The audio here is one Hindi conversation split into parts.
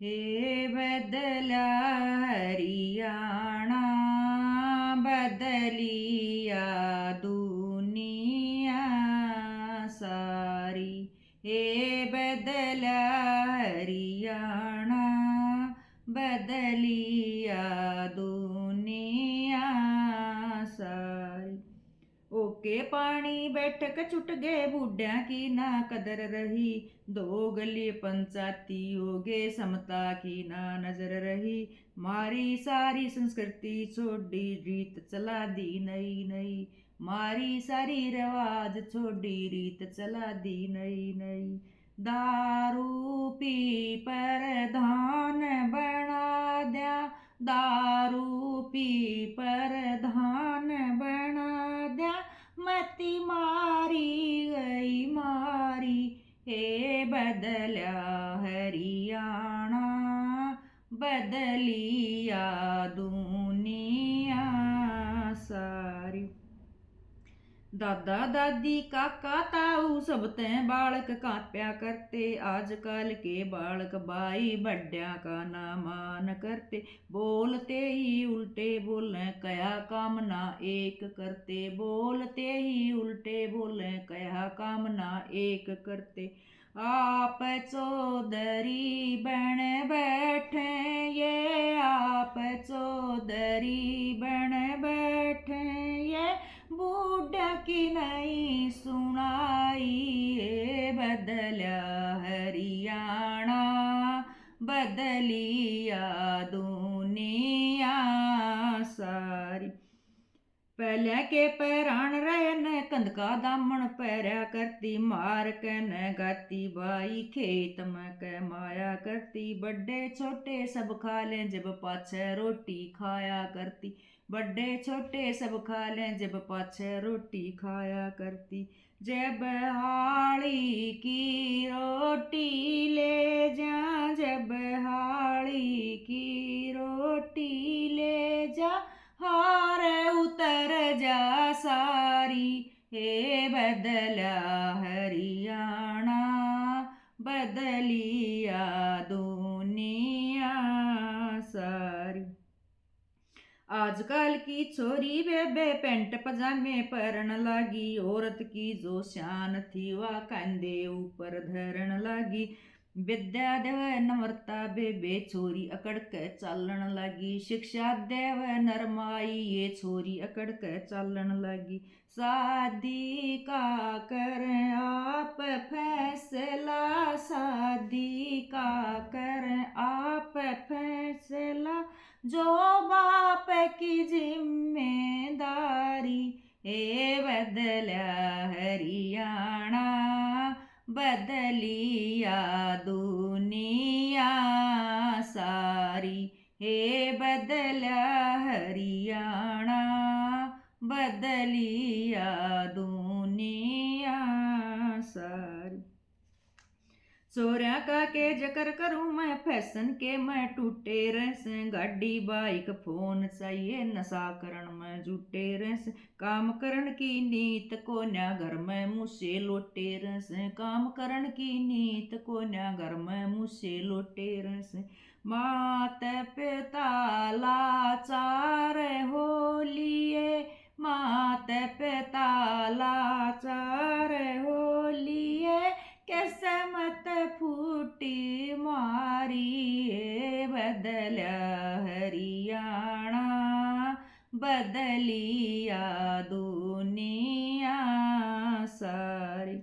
हे बदला हरियाणा बदलिया दुनिया सारी। हे बदला हरियाणा बदलिया दुनिया सारी। ओके पानी बैठक छुट गए बूढ़िया की ना कदर रही। दो गली पंचायती हो गए समता की ना नजर रही। मारी सारी संस्कृति छोड़ी रीत चला दी नई नई। मारी सारी रिवाज छोड़ी रीत चला दी नई नई। दारू पी प्रधान बना दिया। दारू पी प्रधान बना दिया। मती मारी गई मारी। हे बदला हरियाणा बदलिया दुनिया सारी। दादा दादी काका ताऊ सब तय बालक काप्या करते। आजकल के बालक भाई बड्या का ना मान करते। बोलते ही उल्टे बोले कया काम ना एक करते। बोलते ही उल्टे बोले कया काम ना एक करते। आप चौधरी बन बैठे ये आप चौधरी बन बैठे ये। बूढ़ा की नहीं सुनाई। ये बदला हरियाणा बदलिया दुनिया सारी। पहले के पैरान रहन कंध का दामन पैरा करती। मार के न गाती बाई खेत में कमाया करती। बड़े छोटे सब खा ले जब पाछे रोटी खाया करती। बड़े छोटे सब खा ले जब पाछे रोटी खाया करती। जब हाड़ी की रोटी ले जा जब हाड़ी की रोटी ले जा। हार उतर जा सारी। हे बदला हरियाणा बदलिया दुनिया सारी। आजकल की छोरी बेबे पेंट पजामे पहन लागी। औरत की जो शान थी वह कंधे ऊपर धरन लागी। विद्या देव नम्रता बेबे छोरी अकड़ के चालन लगी। शिक्षा देव नरमाई ये छोरी अकड़ के चालन लगी। शादी का कर आप फैसला शादी का कर आप फैसला। जो बाप की जिम्मेदारी। हे बदला हरियाणा बदलिया दुनिया सारी। हे बदला हरियाणा बदलिया दुनिया सारी। सोर्या का के जकर करूं मैं फैशन के मैं टूटे रस। गाड़ी बाइक फोन चाहिए नशा करण में जुटे रस। काम करण की नीत को न्या घर में मुझसे लोटे रस। काम करण की नीत को न्या घर में मुझसे लोटे रस। मात पिता लाचार हो लिए मात पिता लाचार हो लिए। कैसे मत फूटी मारी। बदला हरियाणा बदलिया दुनिया सारी।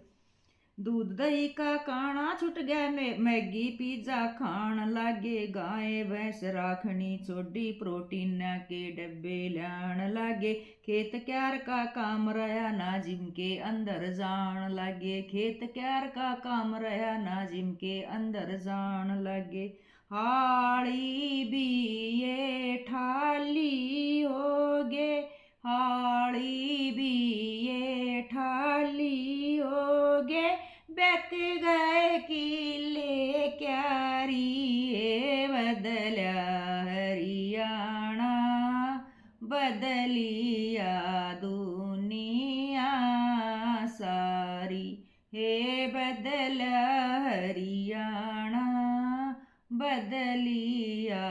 दूध दही का काना छुट गया मैगी पिज्जा खान लागे। गाय भैंस राखनी छोड़ी प्रोटीन के डब्बे लान लागे। खेत क्यार का काम रहा ना जिम के अंदर जान लागे। खेत क्यार का काम रहा ना जिम के अंदर जान लागे। हाड़ी भी ये ठाली होगे हाड़ी भी ये ठाली होगे। बैठ गए किले क्यारी। बदला हरियाणा बदलिया दुनिया सारी। हे बदला हरियाणा बदलिया बदलिया